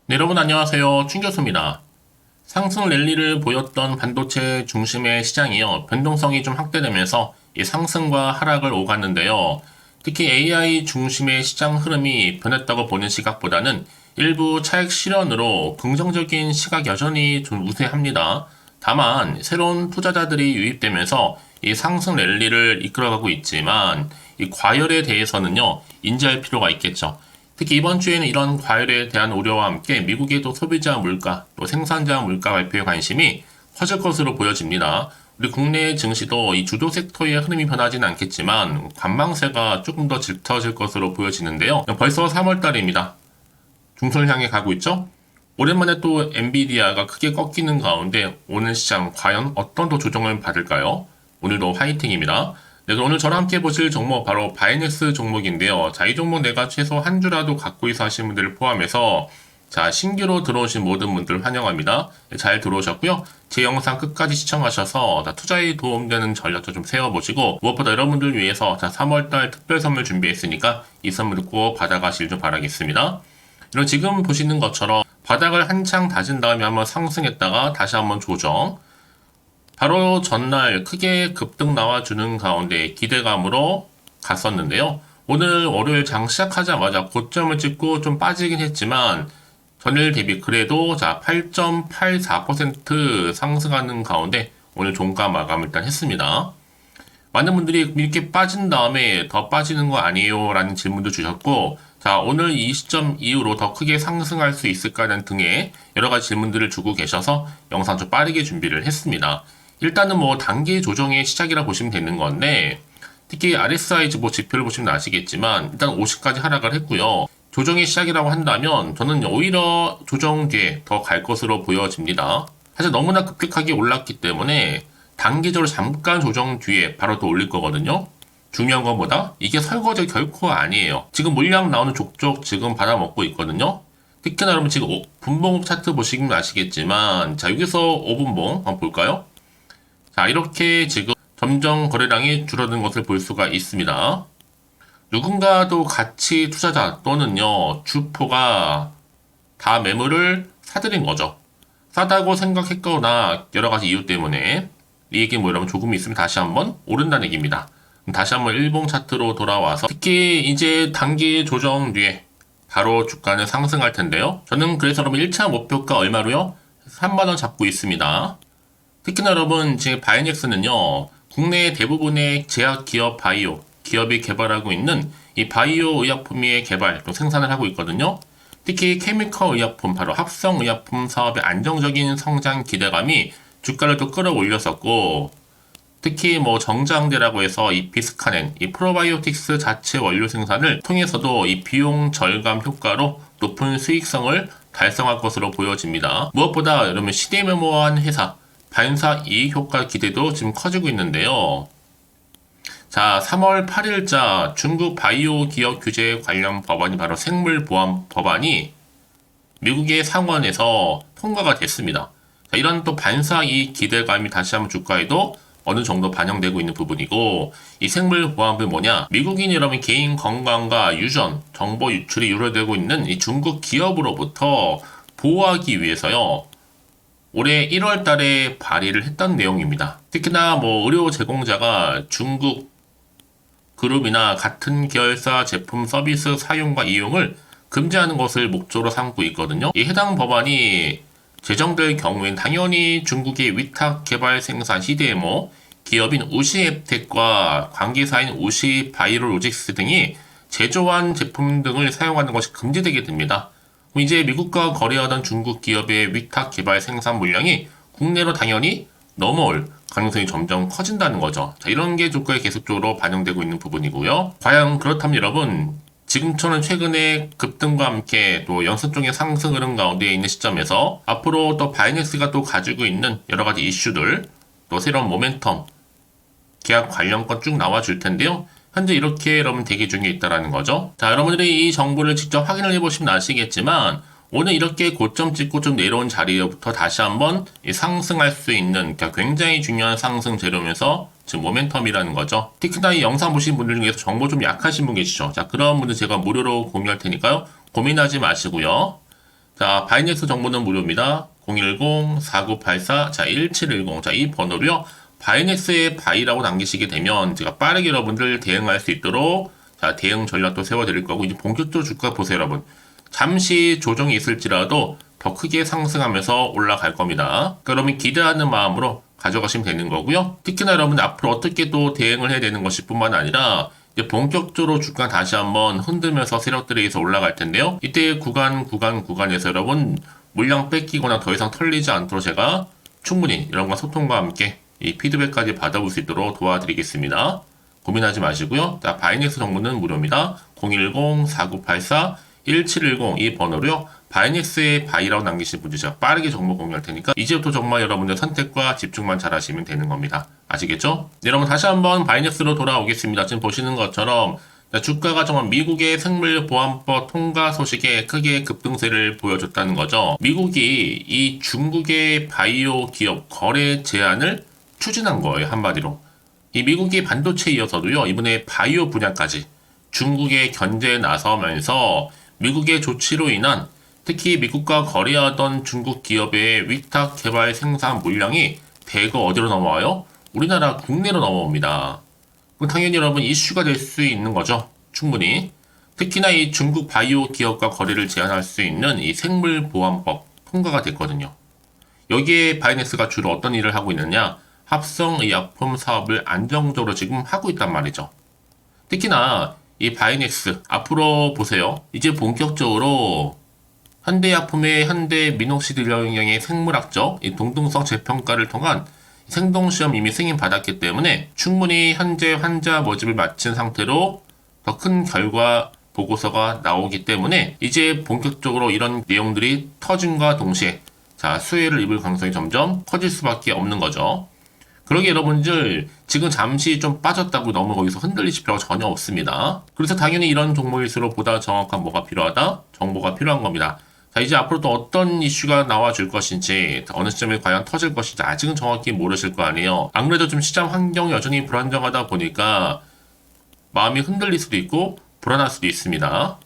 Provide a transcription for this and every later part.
네, 여러분 안녕하세요. 춘 교수입니다. 상승 랠리를 보였던 반도체 중심의 시장이요. 변동성이 좀 확대되면서 이 상승과 하락을 오갔는데요. 특히 AI 중심의 시장 흐름이 변했다고 보는 시각보다는 일부 차익 실현으로 긍정적인 시각 여전히 좀 우세합니다. 다만 새로운 투자자들이 유입되면서 이 상승 랠리를 이끌어가고 있지만 이 과열에 대해서는요. 인지할 필요가 있겠죠. 특히 이번 주에는 이런 과열에 대한 우려와 함께 미국의 소비자 물가, 또 생산자 물가 발표에 관심이 커질 것으로 보여집니다. 우리 국내 증시도 이 주도 섹터의 흐름이 변하지는 않겠지만 관망세가 조금 더 짙어질 것으로 보여지는데요. 벌써 3월달입니다. 중선을 향해 가고 있죠? 오랜만에 또 엔비디아가 크게 꺾이는 가운데 오늘 시장 과연 어떤 더 조정을 받을까요? 오늘도 화이팅입니다. 네, 오늘 저랑 함께 보실 종목 바로 바이넥스 종목인데요. 자, 이 종목 내가 최소 한 주라도 갖고 있어 하시는 분들을 포함해서 자, 신규로 들어오신 모든 분들 환영합니다. 네, 잘 들어오셨고요. 제 영상 끝까지 시청하셔서 투자에 도움되는 전략도 좀 세워보시고 무엇보다 여러분들 위해서 자, 3월달 특별 선물 준비했으니까 이 선물 꼭 받아가실 줄 바라겠습니다. 이런 지금 보시는 것처럼 바닥을 한창 다진 다음에 한번 상승했다가 다시 한번 조정, 바로 전날 크게 급등 나와주는 가운데 기대감으로 갔었는데요. 오늘 월요일 장 시작하자마자 고점을 찍고 좀 빠지긴 했지만 전일 대비 그래도 자 8.84% 상승하는 가운데 오늘 종가 마감 일단 했습니다. 많은 분들이 이렇게 빠진 다음에 더 빠지는 거 아니에요? 라는 질문도 주셨고, 자, 오늘 이 시점 이후로 더 크게 상승할 수 있을까라는 등의 여러 가지 질문들을 주고 계셔서 영상 좀 빠르게 준비를 했습니다. 일단은 단기 조정의 시작이라 보시면 되는 건데, 특히 RSI 지표를 보시면 아시겠지만, 일단 50까지 하락을 했고요. 조정의 시작이라고 한다면, 저는 오히려 조정 뒤에 더 갈 것으로 보여집니다. 사실 너무나 급격하게 올랐기 때문에, 단기적으로 잠깐 조정 뒤에 바로 또 올릴 거거든요. 중요한 것보다 이게 설거지 결코 아니에요. 지금 물량 나오는 족족 지금 받아먹고 있거든요. 특히나 여러분 지금 분봉 차트 보시면 아시겠지만 자 여기서 5분봉 한번 볼까요? 자 이렇게 지금 점점 거래량이 줄어든 것을 볼 수가 있습니다. 누군가도 가치 투자자 또는요 주포가 다 매물을 사들인 거죠. 싸다고 생각했거나 여러 가지 이유 때문에 이 얘기 여러분 조금 있으면 다시 한번 오른다는 얘기입니다. 다시 한번 일봉 차트로 돌아와서 특히 이제 단기 조정 뒤에 바로 주가는 상승할 텐데요. 저는 그래서 여러분 1차 목표가 얼마로요? 3만원 잡고 있습니다. 특히나 여러분 지금 바이넥스는요. 국내 대부분의 제약 기업 바이오 기업이 개발하고 있는 이 바이오 의약품의 개발 또 생산을 하고 있거든요. 특히 케미컬 의약품 바로 합성 의약품 사업의 안정적인 성장 기대감이 주가를 또 끌어올렸었고 특히 정장대라고 해서 이 비스카넨, 이 프로바이오틱스 자체 원료 생산을 통해서도 이 비용 절감 효과로 높은 수익성을 달성할 것으로 보여집니다. 무엇보다 여러분 시대메모한 회사, 반사 이익 효과 기대도 지금 커지고 있는데요. 자, 3월 8일자 중국 바이오 기업 규제 관련 법안이 바로 생물보안 법안이 미국의 상원에서 통과가 됐습니다. 자, 이런 또 반사 이익 기대감이 다시 한번 주가에도 어느 정도 반영되고 있는 부분이고 이 생물보안법이 뭐냐? 미국인 여러분 개인 건강과 유전, 정보 유출이 우려되고 있는 이 중국 기업으로부터 보호하기 위해서요. 올해 1월 달에 발의를 했던 내용입니다. 특히나 의료 제공자가 중국 그룹이나 같은 계열사 제품 서비스 사용과 이용을 금지하는 것을 목적으로 삼고 있거든요. 이 해당 법안이 제정될 경우엔 당연히 중국의 위탁 개발 생산 CDMO 기업인 우시앱텍과 관계사인 우시바이오로직스 등이 제조한 제품 등을 사용하는 것이 금지되게 됩니다. 이제 미국과 거래하던 중국 기업의 위탁 개발 생산 물량이 국내로 당연히 넘어올 가능성이 점점 커진다는 거죠. 자, 이런 게 주가에 계속적으로 반영되고 있는 부분이고요. 과연 그렇다면 여러분 지금처럼 최근에 급등과 함께 또 연속적인 상승 흐름 가운데 있는 시점에서 앞으로 또 바이넥스가 또 가지고 있는 여러 가지 이슈들 또 새로운 모멘텀 계약 관련권 쭉 나와줄 텐데요. 현재 이렇게 여러분 대기 중에 있다라는 거죠. 자, 여러분들이 이 정보를 직접 확인을 해보시면 아시겠지만 오늘 이렇게 고점 찍고 좀 내려온 자리부터 다시 한번 상승할 수 있는 굉장히 중요한 상승 재료면서 지금 모멘텀이라는 거죠. 특히나 이 영상 보신 분들 중에서 정보 좀 약하신 분 계시죠. 자, 그런 분들 제가 무료로 공유할 테니까요. 고민하지 마시고요. 자, 바이넥스 정보는 무료입니다. 010-4984, 자, 1710. 자, 이 번호로요. 바이넥스에 바이라고 남기시게 되면 제가 빠르게 여러분들 대응할 수 있도록 자, 대응 전략도 세워드릴 거고, 이제 본격적으로 주가 보세요, 여러분. 잠시 조정이 있을지라도 더 크게 상승하면서 올라갈 겁니다. 그러면 기대하는 마음으로 가져가시면 되는 거고요. 특히나 여러분 앞으로 어떻게 또 대응을 해야 되는 것이 뿐만 아니라 이제 본격적으로 주가 다시 한번 흔들면서 세력들에 의해서 올라갈 텐데요. 이때 구간에서 여러분 물량 뺏기거나 더 이상 털리지 않도록 제가 충분히 여러분과 소통과 함께 이 피드백까지 받아볼 수 있도록 도와드리겠습니다. 고민하지 마시고요. 자, 바이넥스 정보는 무료입니다. 010-4984-1710 이 번호로요. 바이넥스에 바이라고 남기신 분들 제가 빠르게 정보 공유할 테니까 이제부터 정말 여러분들 선택과 집중만 잘 하시면 되는 겁니다. 아시겠죠? 네, 여러분 다시 한번 바이넥스로 돌아오겠습니다. 지금 보시는 것처럼 주가가 정말 미국의 생물보안법 통과 소식에 크게 급등세를 보여줬다는 거죠. 미국이 이 중국의 바이오 기업 거래 제한을 추진한 거예요. 한마디로. 이 미국이 반도체에 이어서도요. 이번에 바이오 분야까지 중국의 견제에 나서면서 미국의 조치로 인한 특히 미국과 거래하던 중국 기업의 위탁 개발 생산 물량이 대거 어디로 넘어와요? 우리나라 국내로 넘어옵니다. 그럼 당연히 여러분 이슈가 될 수 있는 거죠. 충분히. 특히나 이 중국 바이오 기업과 거래를 제한할 수 있는 이 생물보안법 통과가 됐거든요. 여기에 바이넥스가 주로 어떤 일을 하고 있느냐? 합성의약품 사업을 안정적으로 지금 하고 있단 말이죠. 특히나 이 바이넥스 앞으로 보세요. 이제 본격적으로 현대약품의 현대 미녹시딜 영양의 생물학적 이 동등성 재평가를 통한 생동시험 이미 승인받았기 때문에 충분히 현재 환자 모집을 마친 상태로 더 큰 결과 보고서가 나오기 때문에 이제 본격적으로 이런 내용들이 터짐과 동시에 자, 수혜를 입을 가능성이 점점 커질 수밖에 없는 거죠. 그러게 여러분들 지금 잠시 좀 빠졌다고 너무 거기서 흔들리실 필요가 전혀 없습니다. 그래서 당연히 이런 종목일수록 보다 정확한 뭐가 필요하다? 정보가 필요한 겁니다. 자, 이제 앞으로 또 어떤 이슈가 나와줄 것인지, 어느 시점에 과연 터질 것인지 아직은 정확히 모르실 거 아니에요. 안 그래도 좀 시장 환경이 여전히 불안정하다 보니까 마음이 흔들릴 수도 있고 불안할 수도 있습니다.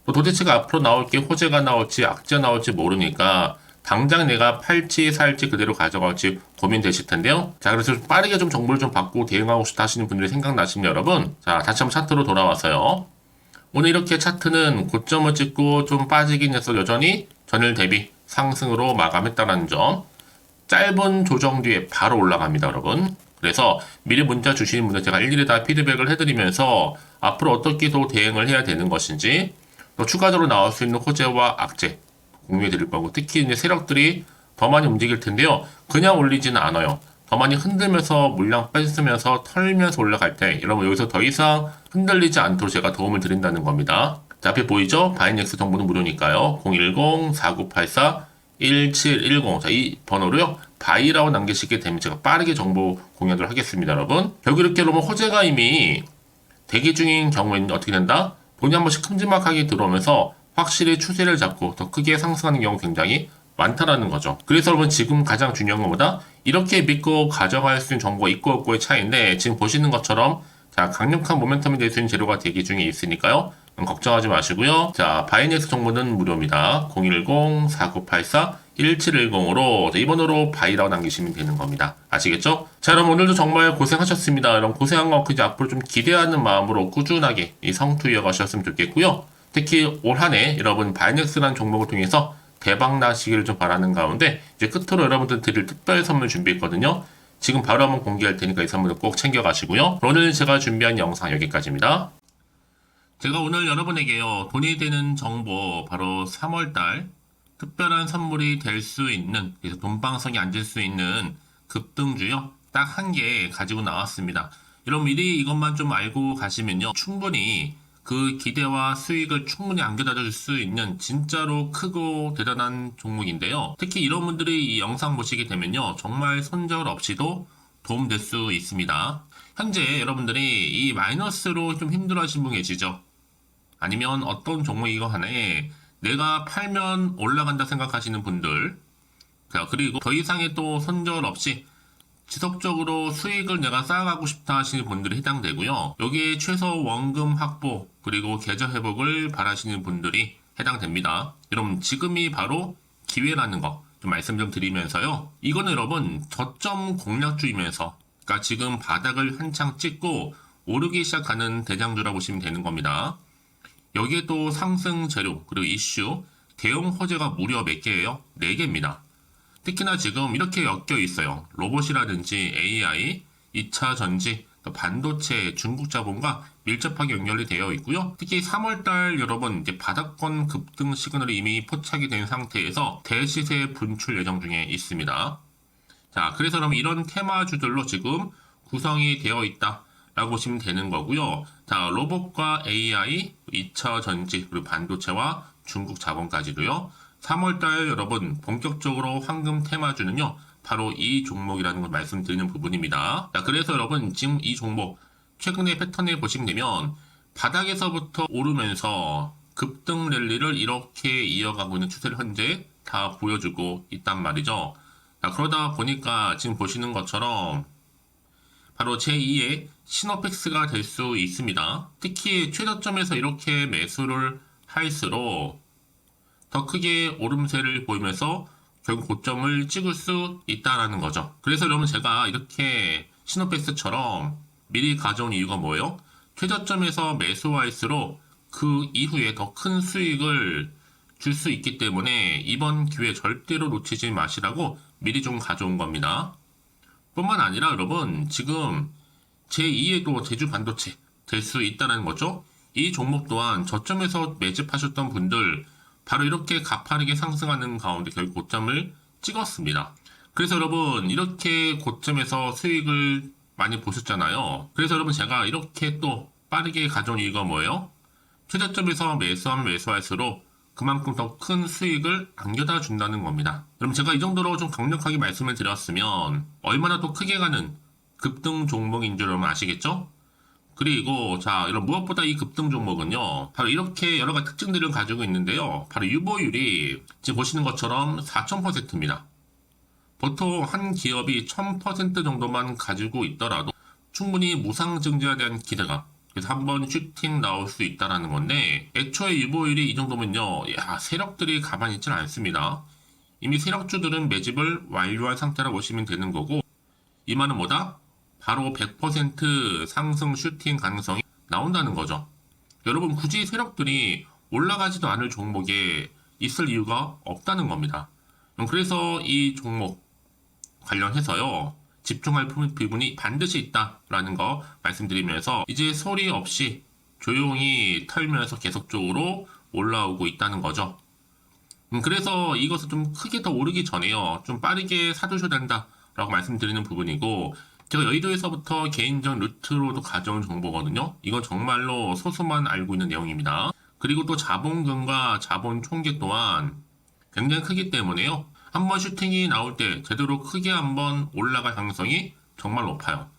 또 도대체가 앞으로 나올 게 호재가 나올지 악재가 나올지 모르니까 당장 내가 팔지 살지 그대로 가져갈지 고민되실 텐데요. 자, 그래서 빠르게 좀 정보를 좀 받고 대응하고 싶다 하시는 분들이 생각나시면 여러분, 자, 다시 한번 차트로 돌아와서요. 오늘 이렇게 차트는 고점을 찍고 좀 빠지긴 해서 여전히 전일 대비 상승으로 마감했다는 점. 짧은 조정 뒤에 바로 올라갑니다, 여러분. 그래서 미리 문자 주시는 분들 제가 일일이 다 피드백을 해드리면서 앞으로 어떻게 더 대응을 해야 되는 것인지 또 추가적으로 나올 수 있는 호재와 악재 공유해 드릴 거고, 특히 이제 세력들이 더 많이 움직일 텐데요. 그냥 올리지는 않아요. 더 많이 흔들면서 물량 뺏으면서 털면서 올라갈 때 여러분 여기서 더 이상 흔들리지 않도록 제가 도움을 드린다는 겁니다. 자, 앞에 보이죠? 바이넥스 정보는 무료니까요. 010-4984-1710 자, 이 번호로요. 바이라고 남기시게 되면 제가 빠르게 정보 공유하도록 하겠습니다, 여러분. 결국 이렇게 여러분 호재가 이미 대기 중인 경우에는 어떻게 된다? 돈이 한 번씩 큼지막하게 들어오면서 확실히 추세를 잡고 더 크게 상승하는 경우 굉장히 많다라는 거죠. 그래서 여러분 지금 가장 중요한 것보다 이렇게 믿고 가져갈 수 있는 정보가 있고 없고의 차이인데 지금 보시는 것처럼 자, 강력한 모멘텀이 될 수 있는 재료가 대기 중에 있으니까요. 걱정하지 마시고요. 자, 바이넥스 정보는 무료입니다. 010-4984-1710으로 이번호로 바이라고 남기시면 되는 겁니다. 아시겠죠? 자, 여러분 오늘도 정말 고생하셨습니다. 여러분 고생한 거 이제 앞으로 좀 기대하는 마음으로 꾸준하게 이 성투 이어가셨으면 좋겠고요. 특히 올 한 해 여러분 바이넥스라는 종목을 통해서 대박 나시기를 좀 바라는 가운데 이제 끝으로 여러분들 드릴 특별 선물 준비했거든요. 지금 바로 한번 공개할 테니까 이 선물을 꼭 챙겨가시고요. 오늘 제가 준비한 영상 여기까지입니다. 제가 오늘 여러분에게요. 돈이 되는 정보 바로 3월달 특별한 선물이 될 수 있는 그래서 돈방석이 앉을 수 있는 급등주요. 딱 한 개 가지고 나왔습니다. 여러분 미리 이것만 좀 알고 가시면요. 충분히 그 기대와 수익을 충분히 안겨다 줄 수 있는 진짜로 크고 대단한 종목인데요. 특히 이런 분들이 이 영상 보시게 되면요. 정말 손절 없이도 도움될 수 있습니다. 현재 여러분들이 이 마이너스로 좀 힘들어하시는 분 계시죠? 아니면 어떤 종목이고 하나에 내가 팔면 올라간다 생각하시는 분들, 자, 그리고 더 이상의 또 손절 없이 지속적으로 수익을 내가 쌓아가고 싶다 하시는 분들이 해당되고요. 여기에 최소 원금 확보 그리고 계좌 회복을 바라시는 분들이 해당됩니다. 여러분 지금이 바로 기회라는 거 좀 말씀 좀 드리면서요. 이거는 여러분 저점 공략주이면서 그러니까 지금 바닥을 한창 찍고 오르기 시작하는 대장주라고 보시면 되는 겁니다. 여기에 또 상승 재료 그리고 이슈 대형 호재가 무려 몇 개예요? 4개입니다. 특히나 지금 이렇게 엮여 있어요. 로봇이라든지 AI, 2차 전지, 또 반도체, 중국 자본과 밀접하게 연결이 되어 있고요. 특히 3월달 여러분 이제 바닥권 급등 시그널이 이미 포착이 된 상태에서 대시세 분출 예정 중에 있습니다. 자, 그래서 그럼 이런 테마주들로 지금 구성이 되어 있다라고 보시면 되는 거고요. 자, 로봇과 AI, 2차 전지, 그리고 반도체와 중국 자본까지도요. 3월달 여러분 본격적으로 황금 테마주는요. 바로 이 종목이라는 걸 말씀드리는 부분입니다. 자, 그래서 여러분 지금 이 종목 최근의 패턴을 보시면 되면 바닥에서부터 오르면서 급등 랠리를 이렇게 이어가고 있는 추세를 현재 다 보여주고 있단 말이죠. 자, 그러다 보니까 지금 보시는 것처럼 바로 제2의 시노펙스가 될 수 있습니다. 특히 최저점에서 이렇게 매수를 할수록 더 크게 오름세를 보이면서 결국 고점을 찍을 수 있다라는 거죠. 그래서 여러분 제가 이렇게 시노펙스처럼 미리 가져온 이유가 뭐예요? 최저점에서 매수할수록 그 이후에 더 큰 수익을 줄 수 있기 때문에 이번 기회 절대로 놓치지 마시라고 미리 좀 가져온 겁니다. 뿐만 아니라 여러분 지금 제2의 또 제주 반도체 될 수 있다는 거죠. 이 종목 또한 저점에서 매집하셨던 분들 바로 이렇게 가파르게 상승하는 가운데 결국 고점을 찍었습니다. 그래서 여러분 이렇게 고점에서 수익을 많이 보셨잖아요. 그래서 여러분 제가 이렇게 또 빠르게 가져온 이유가 뭐예요? 최저점에서 매수하면 매수할수록 그만큼 더 큰 수익을 안겨다 준다는 겁니다. 그럼 제가 이 정도로 좀 강력하게 말씀을 드렸으면 얼마나 또 크게 가는 급등 종목인 줄 여러분 아시겠죠? 그리고 자 이런 무엇보다 이 급등 종목은요 바로 이렇게 여러 가지 특징들을 가지고 있는데요. 바로 유보율이 지금 보시는 것처럼 4000%입니다. 보통 한 기업이 1000% 정도만 가지고 있더라도 충분히 무상증자에 대한 기대감 그래서 한번 슈팅 나올 수 있다라는 건데 애초에 유보율이 이 정도면요 야 세력들이 가만히 있지는 않습니다. 이미 세력주들은 매집을 완료한 상태라고 보시면 되는 거고 이 말은 뭐다? 바로 100% 상승 슈팅 가능성이 나온다는 거죠. 여러분 굳이 세력들이 올라가지도 않을 종목에 있을 이유가 없다는 겁니다. 그래서 이 종목 관련해서요. 집중할 부분이 반드시 있다라는 거 말씀드리면서 이제 소리 없이 조용히 털면서 계속적으로 올라오고 있다는 거죠. 그래서 이것을 좀 크게 더 오르기 전에요. 좀 빠르게 사두셔야 된다라고 말씀드리는 부분이고 제가 여의도에서부터 개인적 루트로도 가져온 정보거든요. 이건 정말로 소수만 알고 있는 내용입니다. 그리고 또 자본금과 자본 총계 또한 굉장히 크기 때문에요. 한번 슈팅이 나올 때 제대로 크게 한번 올라갈 가능성이 정말 높아요.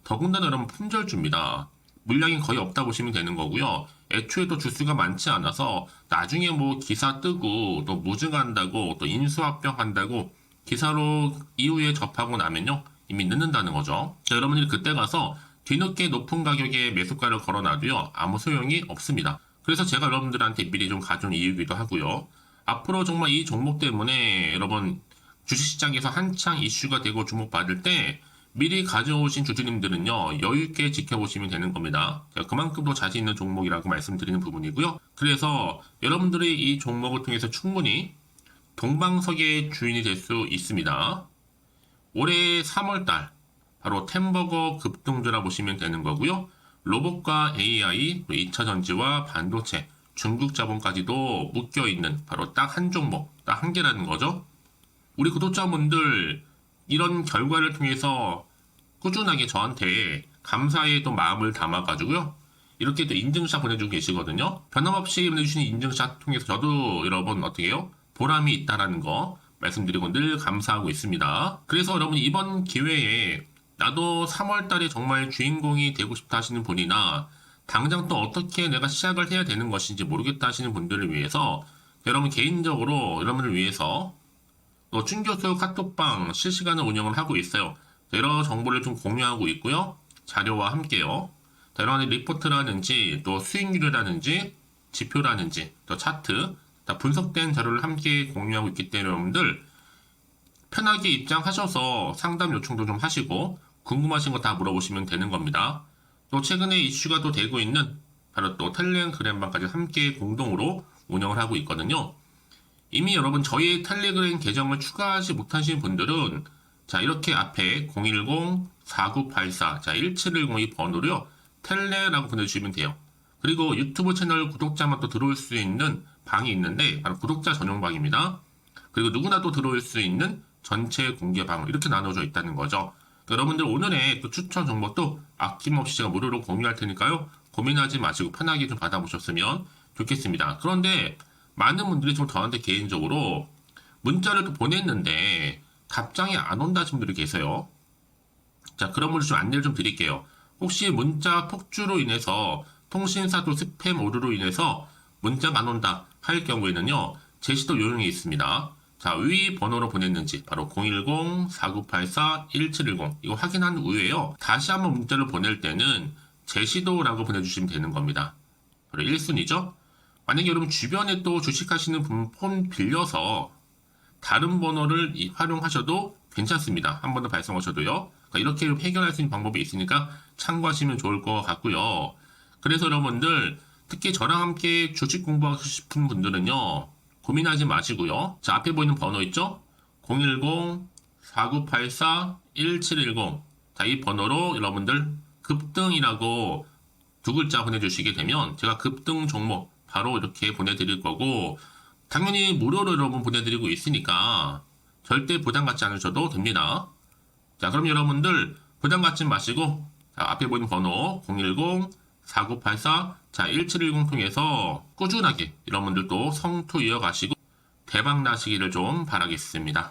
더군다나 여러분 품절주입니다. 물량이 거의 없다 보시면 되는 거고요. 애초에 또 주수가 많지 않아서 나중에 뭐 기사 뜨고 또 무증한다고 또 인수합병한다고 기사로 이후에 접하고 나면요. 이미 늦는다는 거죠. 자, 여러분들이 그때 가서 뒤늦게 높은 가격에 매수가를 걸어놔도요. 아무 소용이 없습니다. 그래서 제가 여러분들한테 미리 좀 가져온 이유기도 하고요. 앞으로 정말 이 종목 때문에 여러분 주식시장에서 한창 이슈가 되고 주목받을 때 미리 가져오신 주주님들은요. 여유있게 지켜보시면 되는 겁니다. 그만큼 더 자신 있는 종목이라고 말씀드리는 부분이고요. 그래서 여러분들이 이 종목을 통해서 충분히 동방석의 주인이 될 수 있습니다. 올해 3월달 바로 템버거 급등주라 보시면 되는 거고요. 로봇과 AI, 2차 전지와 반도체, 중국 자본까지도 묶여있는 바로 딱 한 종목, 딱 한 개라는 거죠. 우리 구독자분들 이런 결과를 통해서 꾸준하게 저한테 감사의 또 마음을 담아가지고요. 이렇게 또 인증샷 보내주고 계시거든요. 변함없이 보내주시는 인증샷 통해서 저도 여러분 어떻게 해요? 보람이 있다라는 거 말씀드리고 늘 감사하고 있습니다. 그래서 여러분 이번 기회에 나도 3월달에 정말 주인공이 되고 싶다 하시는 분이나 당장 또 어떻게 내가 시작을 해야 되는 것인지 모르겠다 하시는 분들을 위해서 여러분 개인적으로 여러분을 위해서 또 춘교수 카톡방 실시간으로 운영을 하고 있어요. 여러 정보를 좀 공유하고 있고요. 자료와 함께요. 여러 가지 리포트라든지 또 수익률이라든지 지표라든지 또 차트 다 분석된 자료를 함께 공유하고 있기 때문에 여러분들 편하게 입장하셔서 상담 요청도 좀 하시고 궁금하신 거 다 물어보시면 되는 겁니다. 또 최근에 이슈가 또 되고 있는 바로 또 텔레그램방까지 함께 공동으로 운영을 하고 있거든요. 이미 여러분 저희 텔레그램 계정을 추가하지 못하신 분들은 자 이렇게 앞에 010-4984 1710이 번호로요. 텔레라고 보내주시면 돼요. 그리고 유튜브 채널 구독자만 또 들어올 수 있는 방이 있는데 바로 구독자 전용 방입니다. 그리고 누구나 또 들어올 수 있는 전체 공개 방 이렇게 나눠져 있다는 거죠. 그러니까 여러분들 오늘의 또 추천 정보도 아낌없이 제가 무료로 공유할 테니까요. 고민하지 마시고 편하게 좀 받아보셨으면 좋겠습니다. 그런데 많은 분들이 좀 저한테 개인적으로 문자를 또 보냈는데 답장이 안 온다 하신 분들이 계세요. 자, 그런 분들 좀 안내를 좀 드릴게요. 혹시 문자 폭주로 인해서 통신사도 스팸 오류로 인해서 문자가 안 온다 할 경우에는요. 제시도 요령이 있습니다. 자, 위 번호로 보냈는지 바로 010-4984-1710 이거 확인한 후에요. 다시 한번 문자를 보낼 때는 제시도라고 보내주시면 되는 겁니다. 바로 1순위죠. 만약에 여러분 주변에 또 주식하시는 분 폰 빌려서 다른 번호를 활용하셔도 괜찮습니다. 한 번 더 발송하셔도요. 그러니까 이렇게 해결할 수 있는 방법이 있으니까 참고하시면 좋을 것 같고요. 그래서 여러분들 특히 저랑 함께 주식 공부하고 싶은 분들은요. 고민하지 마시고요. 자, 앞에 보이는 번호 있죠? 010-4984-1710 자, 이 번호로 여러분들 급등이라고 두 글자 보내주시게 되면 제가 급등 종목 바로 이렇게 보내드릴 거고 당연히 무료로 여러분 보내드리고 있으니까 절대 부담 갖지 않으셔도 됩니다. 자, 그럼 여러분들 부담 갖지 마시고 자, 앞에 보이는 번호 010-4984 자, 1710 통해서 꾸준하게 여러분들도 성투 이어가시고 대박 나시기를 좀 바라겠습니다.